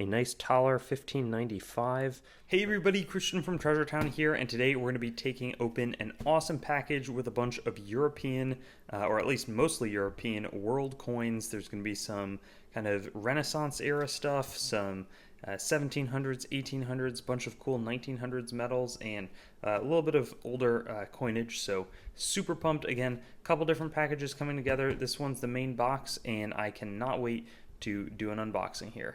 a nice taller 1595. Hey everybody, Christian from Treasure Town here, and today we're going to be taking open an awesome package with a bunch of European, or at least mostly European, world coins. There's going to be some kind of Renaissance era stuff, some 1700s, 1800s, bunch of cool 1900s metals, and a little bit of older coinage. So super pumped. Again, a couple different packages coming together. This one's the main box, and I cannot wait to do an unboxing here.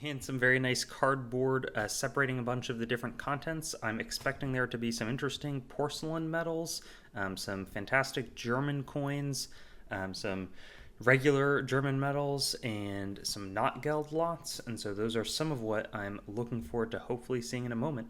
And some very nice cardboard separating a bunch of the different contents. I'm expecting there to be some interesting porcelain metals, some fantastic German coins, some regular German metals, and some Notgeld lots. And so those are some of what I'm looking forward to hopefully seeing in a moment.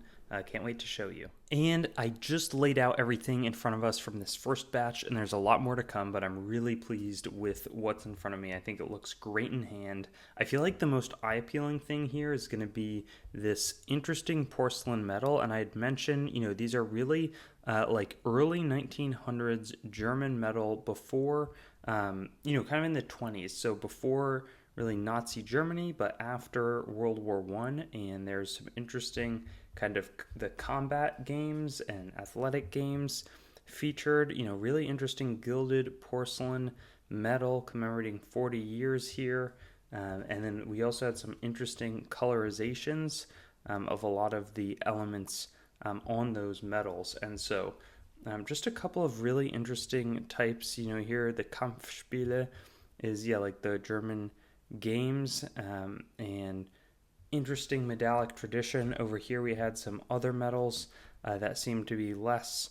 Can't wait to show you. And I just laid out everything in front of us from this first batch, and there's a lot more to come, but I'm really pleased with what's in front of me. I think it looks great in hand. I feel like the most eye-appealing thing here is going to be this interesting porcelain metal, and I'd mentioned, these are really like early 1900s German metal before, kind of in the 20s, so before really Nazi Germany, but after World War I, and there's some interesting kind of the combat games and athletic games featured, really interesting gilded porcelain metal commemorating 40 years here. And then we also had some interesting colorizations of a lot of the elements on those metals. And so just a couple of really interesting types, here the Kampfspiele is, like the German games, and interesting medallic tradition. Over here we had some other metals that seemed to be less,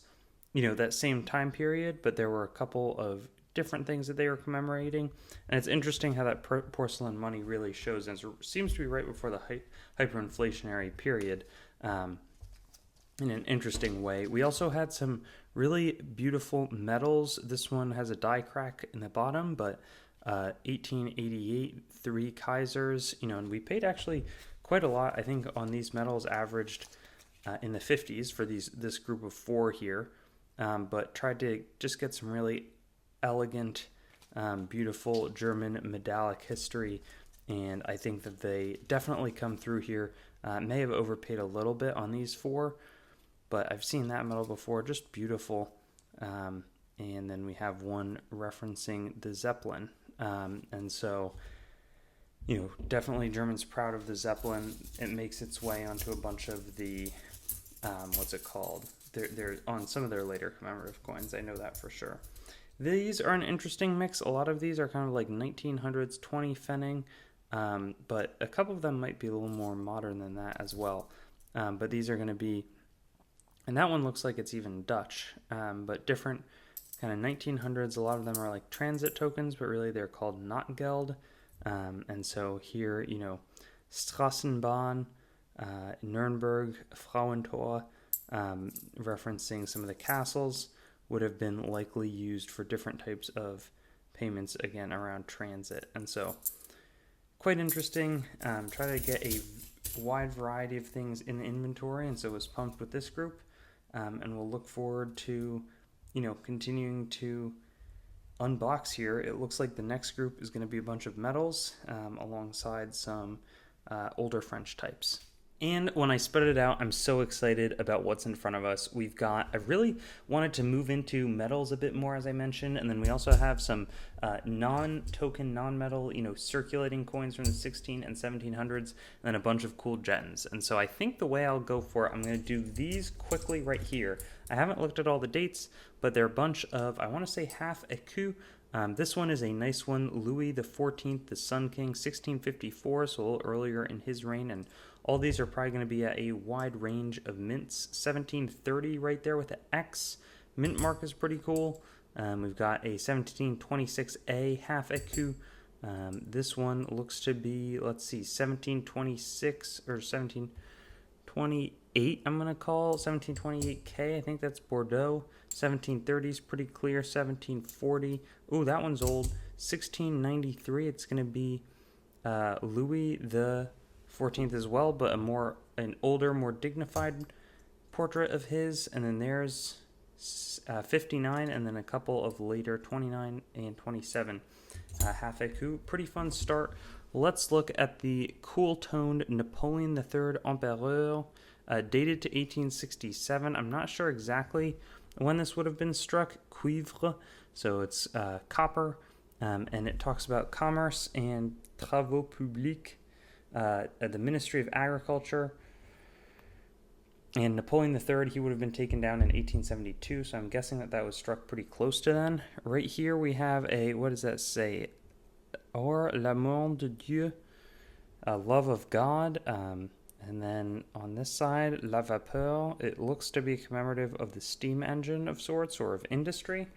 that same time period, but there were a couple of different things that they were commemorating. And it's interesting how that porcelain money really shows, and it seems to be right before the hyperinflationary period, in an interesting way. We also had some really beautiful metals. This one has a die crack in the bottom, but 1888, 3 Kaisers, and we paid actually quite a lot, I think, on these metals, averaged in the 50s for this group of 4 here, but tried to just get some really elegant, beautiful German medallic history, and I think that they definitely come through here. May have overpaid a little bit on these 4, but I've seen that metal before, just beautiful. And then we have one referencing the Zeppelin. And so, definitely Germans proud of the Zeppelin. It makes its way onto a bunch of the, what's it called? They're on some of their later commemorative coins. I know that for sure. These are an interesting mix. A lot of these are kind of like 1900s 20 Pfennig, but a couple of them might be a little more modern than that as well. But these are going to be, and that one looks like it's even Dutch, but different kind of 1900s. A lot of them are like transit tokens, but really they're called Notgeld. And so here, Straßenbahn, Nürnberg, Frauentor, referencing some of the castles, would have been likely used for different types of payments, again, around transit. And so quite interesting. Try to get a wide variety of things in the inventory, and so was pumped with this group. And we'll look forward to continuing to unbox here. It looks like the next group is going to be a bunch of metals alongside some older French types. And when I spread it out, I'm so excited about what's in front of us. I really wanted to move into metals a bit more, as I mentioned, and then we also have some non-token, non-metal, circulating coins from the 16 and 1700s, and then a bunch of cool Jetons. And so I think the way I'll go for it, I'm going to do these quickly right here. I haven't looked at all the dates, but they're a bunch of, I want to say half écu. This one is a nice one, Louis XIV, the Sun King, 1654, so a little earlier in his reign, and all these are probably going to be at a wide range of mints. 1730 right there with the X. Mint mark is pretty cool. We've got a 1726A half écu. This one looks to be, 1726 or 1728, I'm going to call 1728K. I think that's Bordeaux. 1730 is pretty clear. 1740. Ooh, that one's old. 1693. It's going to be Louis the 14th as well, but an older, more dignified portrait of his. And then there's 59, and then a couple of later 29 and 27. half écu. Pretty fun start. Let's look at the cool-toned Napoleon III Empereur, dated to 1867. I'm not sure exactly when this would have been struck. Cuivre, so it's copper, and it talks about commerce and travaux publics at the Ministry of Agriculture. And Napoleon III, he would have been taken down in 1872, so I'm guessing that that was struck pretty close to then. Right here we have a, what does that say? Or l'amour de Dieu, love of God. And then on this side, la vapeur, it looks to be commemorative of the steam engine of sorts, or of industry.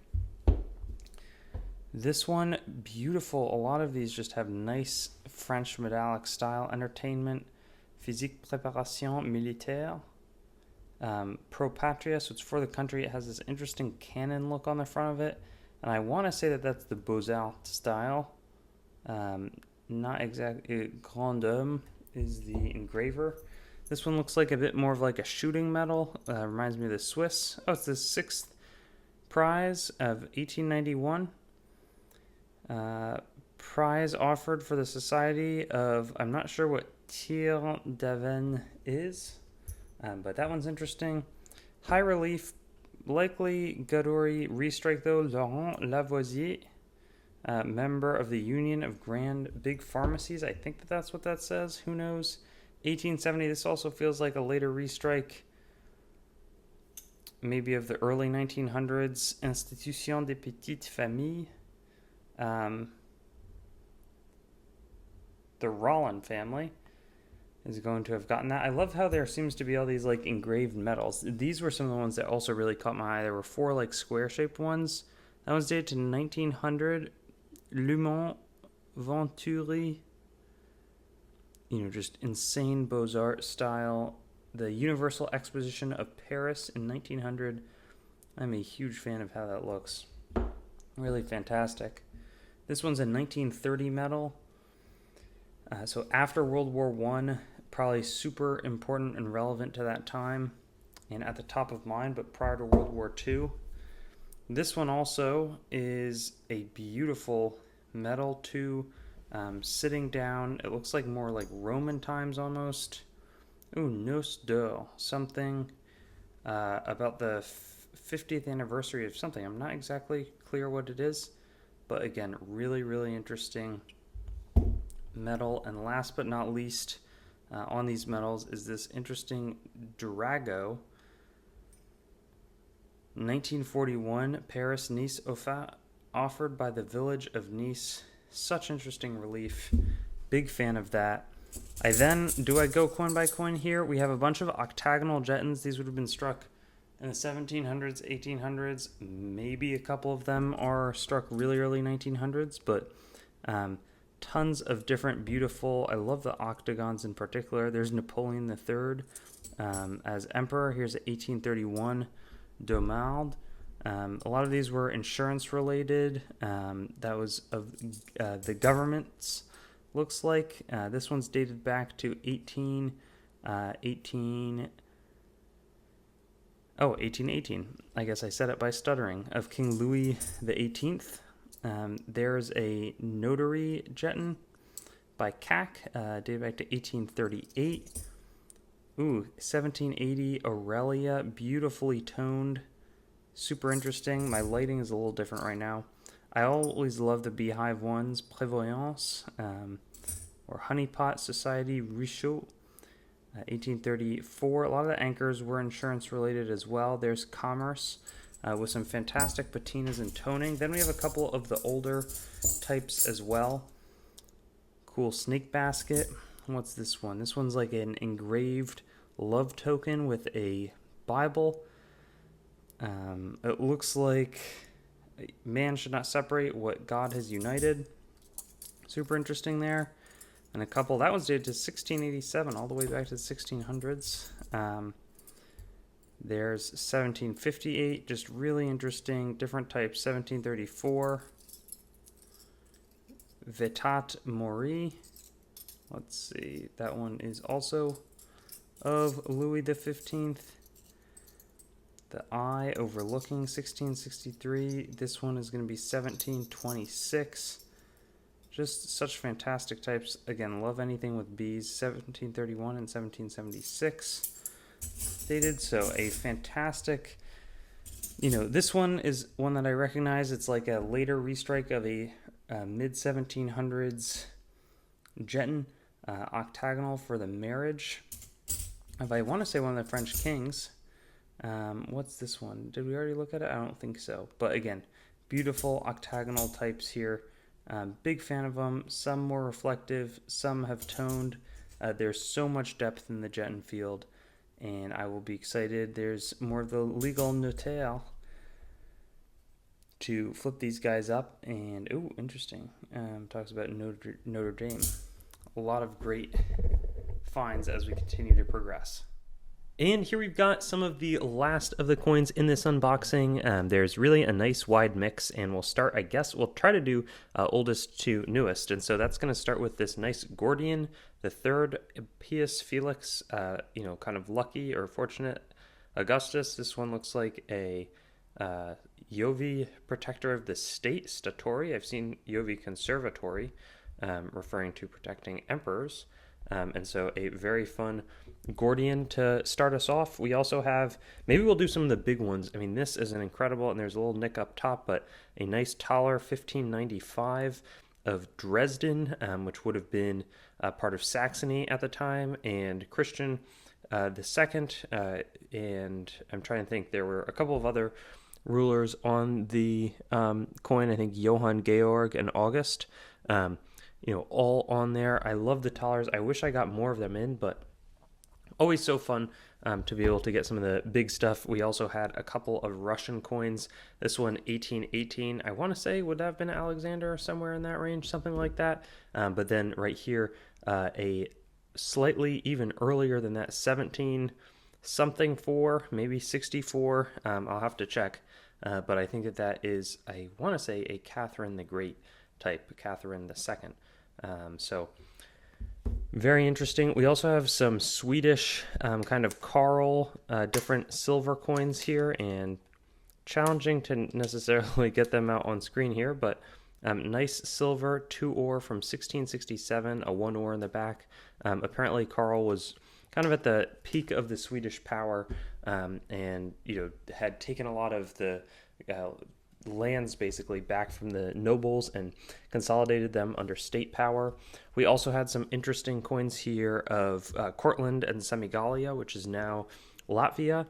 This one, beautiful. A lot of these just have nice French medallic style entertainment. Physique préparation militaire. Pro Patria, so it's for the country. It has this interesting cannon look on the front of it, and I want to say that that's the Beaux-Arts style. Not exactly. Grand Homme is the engraver. This one looks like a bit more of like a shooting medal. Reminds me of the Swiss. Oh, it's the 6th prize of 1891. Prize offered for the Society of, I'm not sure what Tir d'Aven is. But that one's interesting. High relief, likely Gaudry restrike though. Laurent Lavoisier, member of the Union of Grand Big Pharmacies. I think that that's what that says. Who knows? 1870. This also feels like a later restrike. Maybe of the early 1900s. Institution des Petites Familles. The Rollin family is going to have gotten that. I love how there seems to be all these like engraved medals. These were some of the ones that also really caught my eye. There were 4 like square-shaped ones. That was dated to 1900. Le Mans Venturi. You know, just insane Beaux-Arts style. The Universal Exposition of Paris in 1900. I'm a huge fan of how that looks. Really fantastic. This one's a 1930 medal. So after World War I, probably super important and relevant to that time and at the top of mind, but prior to World War II. This one also is a beautiful medal too, sitting down. It looks like more like Roman times almost. Ooh, Noce d'Or, something about the 50th anniversary of something. I'm not exactly clear what it is, but again, really, really interesting medal. And last but not least, on these medals is this interesting Drago, 1941 Paris Nice Offa, offered by the village of Nice. Such interesting relief. Big fan of that. Do I go coin by coin here? We have a bunch of octagonal Jetons. These would have been struck in the 1700s, 1800s. Maybe a couple of them are struck really early 1900s, but tons of different beautiful, I love the octagons in particular. There's Napoleon III as emperor. Here's 1831 Domald. A lot of these were insurance related. That was of the government's, looks like. This one's dated back to 1818. I guess I said it by stuttering. Of King Louis XVIII. There's a notary jeton by Cack, dated back to 1838. Ooh, 1780 Aurelia, beautifully toned, super interesting. My lighting is a little different right now. I always love the beehive ones. Prévoyance, or Honeypot Society Richaud, 1834. A lot of the anchors were insurance related as well. There's Commerce, with some fantastic patinas and toning. Then we have a couple of the older types as well. Cool snake basket. What's this one? This one's like an engraved love token with a Bible. It looks like man should not separate what God has united. Super interesting there. And a couple, that one's dated to 1687, all the way back to the 1600s. There's 1758, just really interesting, different types. 1734, Vetat Mori. Let's see, that one is also of Louis XV. The Eye overlooking 1663. This one is going to be 1726. Just such fantastic types. Again, love anything with bees. 1731 and 1776 dated, so a fantastic, this one is one that I recognize. It's like a later restrike of a mid 1700s Jeton, Octagonal for the marriage. If I want to say one of the French kings. What's this one? Did we already look at it? I don't think so. But again, beautiful octagonal types here. Big fan of them. Some more reflective, some have toned. There's so much depth in the Jeton field, and I will be excited. There's more of the legal Notgeld to flip these guys up. And, oh, interesting. Talks about Notre Dame. A lot of great finds as we continue to progress. And here we've got some of the last of the coins in this unboxing. There's really a nice wide mix, and we'll start, I guess, we'll try to do oldest to newest. And so that's going to start with this nice Gordian, the third Pius Felix, kind of lucky or fortunate Augustus. This one looks like a Jovi protector of the state, Statori. I've seen Jovi conservatory, referring to protecting emperors. And so a very fun Gordian to start us off. We also have, maybe we'll do some of the big ones. I mean, this is an incredible, and there's a little nick up top, but a nice Thaler 1595 of Dresden, which would have been part of Saxony at the time, and Christian the second, and I'm trying to think, there were a couple of other rulers on the coin. I think Johann Georg and August, all on there. I love the Thalers. I wish I got more of them in, but always so fun to be able to get some of the big stuff. We also had a couple of Russian coins. This one, 1818, I want to say would have been Alexander or somewhere in that range, something like that. But then right here, a slightly even earlier than that, 17 something 4, maybe 64. I'll have to check. But I think that is, I want to say, a Catherine the Great type, Catherine the Second. So very interesting. We also have some Swedish kind of Carl, different silver coins here, and challenging to necessarily get them out on screen here, but nice silver 2 ore from 1667, a 1 ore in the back. Apparently Carl was kind of at the peak of the Swedish power, and had taken a lot of the lands basically back from the nobles and consolidated them under state power. We also had some interesting coins here of Cortland and Semigalia, which is now Latvia,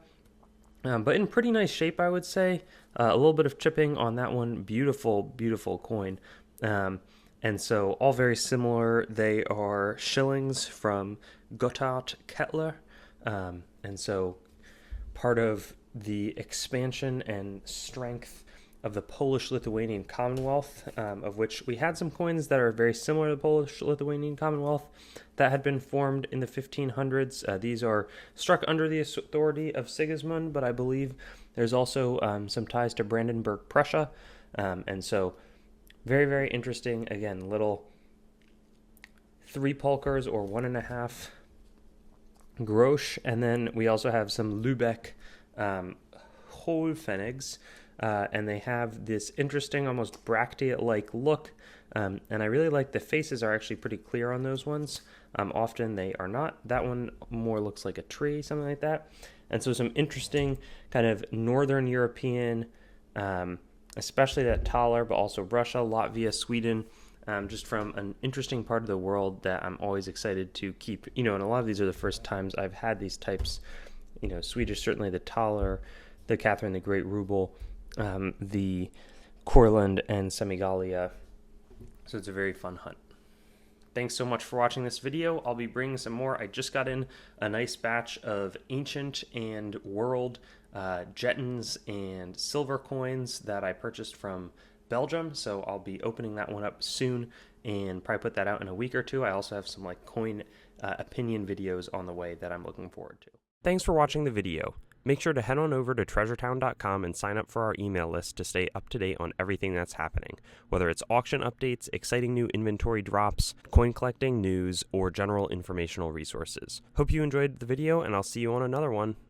but in pretty nice shape, I would say. A little bit of chipping on that one. Beautiful, beautiful coin. And so all very similar. They are shillings from Gotthard Kettler, and so part of the expansion and strength of the Polish-Lithuanian Commonwealth, of which we had some coins that are very similar to the Polish-Lithuanian Commonwealth that had been formed in the 1500s. These are struck under the authority of Sigismund, but I believe there's also some ties to Brandenburg, Prussia. And so very, very interesting. Again, little 3 polkers or 1.5 grosch. And then we also have some Lübeck Hohlpfennigs. And they have this interesting, almost bracket-like look, and I really like the faces are actually pretty clear on those ones. Often they are not. That one more looks like a tree, something like that. And so some interesting kind of Northern European, especially that Thaler, but also Russia, Latvia, Sweden, just from an interesting part of the world that I'm always excited to keep. And a lot of these are the first times I've had these types. Swedish, certainly the Thaler, the Catherine the Great Ruble, the Cortland and Semigalia. So it's a very fun hunt. Thanks so much for watching this video. I'll be bringing some more. I just got in a nice batch of ancient and world Jetons and silver coins that I purchased from Belgium. So I'll be opening that one up soon and probably put that out in a week or two. I also have some coin opinion videos on the way that I'm looking forward to. Thanks for watching the video. Make sure to head on over to treasuretown.com and sign up for our email list to stay up to date on everything that's happening, whether it's auction updates, exciting new inventory drops, coin collecting news, or general informational resources. Hope you enjoyed the video, and I'll see you on another one.